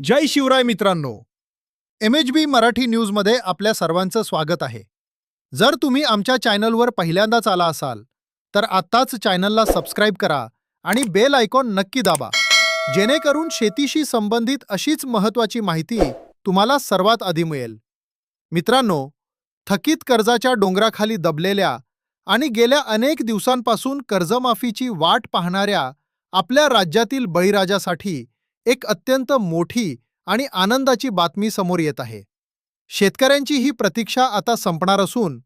जय शिवराय मित्रांनो, MHB मराठी न्यूजमध्ये आपल्या सर्वांचं स्वागत आहे. जर तुम्ही आमच्या चॅनलवर पहिल्यांदाच आला असाल तर आत्ताच चॅनलला सबस्क्राईब करा आणि बेल आयकॉन नक्की दाबा, जेणेकरून शेतीशी संबंधित अशीच महत्त्वाची माहिती तुम्हाला सर्वात आधी मिळेल. मित्रांनो, थकीत कर्जाच्या डोंगराखाली दबलेल्या आणि गेल्या अनेक दिवसांपासून कर्जमाफीची वाट पाहणाऱ्या आपल्या राज्यातील बळीराजासाठी एक अत्यंत मोठी आणि आनंदाची बातमी समोर येत आहे. शेतकऱ्यांची ही प्रतीक्षा आता संपणार असून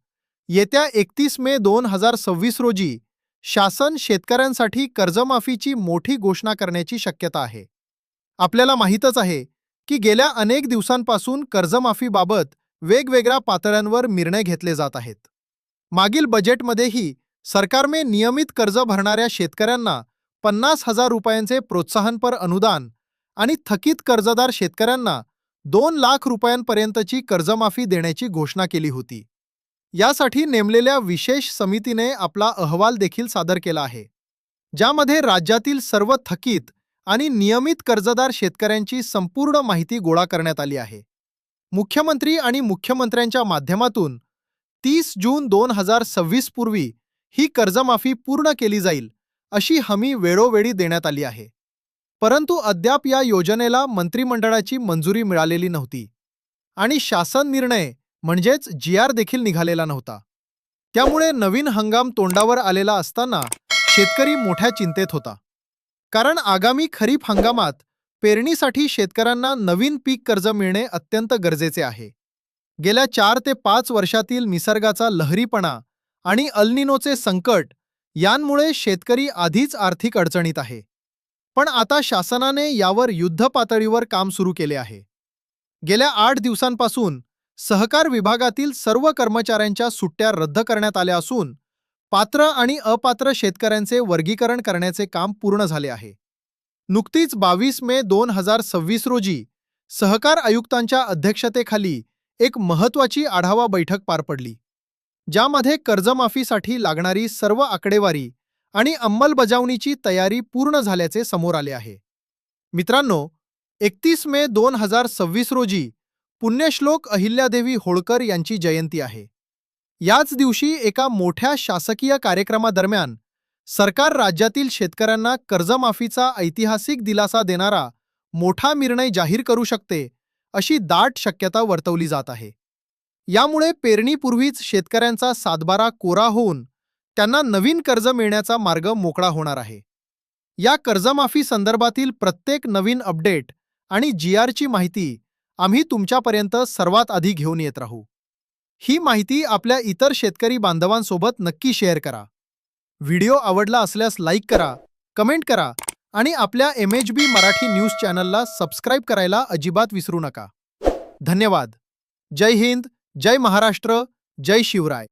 येत्या 31 मे 2026 रोजी शासन शेतकऱ्यांसाठी कर्जमाफीची मोठी घोषणा करण्याची शक्यता आहे. आपल्याला माहीतच आहे की गेल्या अनेक दिवसांपासून कर्जमाफीबाबत वेगवेगळ्या पातळ्यांवर निर्णय घेतले जात आहेत. मागील बजेटमध्येही सरकारने नियमित कर्ज भरणाऱ्या शेतकऱ्यांना 50,000 रुपयांचे प्रोत्साहनपर अनुदान आणि थकीत कर्जदार शेतकऱ्यांना 2 लाख रुपयांपर्यंतची कर्जमाफी देण्याची घोषणा केली होती. यासाठी नेमलेल्या विशेष समितीने आपला अहवाल देखील सादर केला आहे, ज्यामध्ये राज्यातील सर्व थकीत आणि नियमित कर्जदार शेतकऱ्यांची संपूर्ण माहिती गोळा करण्यात आली आहे. मुख्यमंत्री आणि मुख्यमंत्र्यांच्या माध्यमातून 30 जून 2026 पूर्वी ही कर्जमाफी पूर्ण केली जाईल अशी हमी वेळोवेळी देण्यात आली आहे. परंतु अद्याप या योजनेला मंत्रिमंडळाची मंजुरी मिळालेली नव्हती आणि शासन निर्णय म्हणजेच GR देखील निघालेला नव्हता. त्यामुळे नवीन हंगाम तोंडावर आलेला असताना शेतकरी मोठ्या चिंतेत होता. कारण आगामी खरीप हंगामात पेरणीसाठी शेतकऱ्यांना नवीन पीक कर्ज मिळणे अत्यंत गरजेचे आहे. गेल्या 4 ते 5 वर्षातील निसर्गाचा लहरीपणा आणि अल निनोचे संकट यांमुळे शेतकरी आधीच आर्थिक अडचणीत आहे. पण आता शासनाने यावर युद्धपातळीवर काम सुरू केले आहे. गेल्या 8 दिवसांपासून सहकार विभागातील सर्व कर्मचाऱ्यांच्या सुट्ट्या रद्द करण्यात आल्या असून पात्र आणि अपात्र शेतकऱ्यांचे वर्गीकरण करण्याचे काम पूर्ण झाले आहे. नुकतीच 22 मे 2026 रोजी सहकार आयुक्तांच्या अध्यक्षतेखाली एक महत्त्वाची आढावा बैठक पार पडली, ज्यामध्ये कर्जमाफीसाठी लागणारी सर्व आकडेवारी आणि अंमलबजावणीची तयारी पूर्ण झाल्याचे समोर आले आहे. मित्रांनो, 31 मे 2026 रोजी पुण्यश्लोक अहिल्यादेवी होळकर यांची जयंती आहे. याच दिवशी एका मोठ्या शासकीय कार्यक्रमादरम्यान सरकार राज्यातील शेतकऱ्यांना कर्जमाफीचा ऐतिहासिक दिलासा देणारा मोठा निर्णय जाहीर करू शकते अशी दाट शक्यता वर्तवली जात आहे. यामुळे पेरणीपूर्वीच शेतकऱ्यांचा सातबारा कोरा होऊन त्यांना नवीन कर्ज मिळण्याचा मार्ग मोकळा होणार आहे. या कर्जमाफी संदर्भातील प्रत्येक नवीन अपडेट आणि GRची माहिती आम्ही तुमच्यापर्यंत सर्वात आधी घेऊन येत राहू. ही माहिती आपल्या इतर शेतकरी बांधवांसोबत नक्की शेअर करा. व्हिडिओ आवडला असल्यास लाईक करा, कमेंट करा आणि आपल्या MHB मराठी न्यूज चॅनलला सबस्क्राईब करायला अजिबात विसरू नका. धन्यवाद. जय हिंद, जय महाराष्ट्र, जय शिवराय.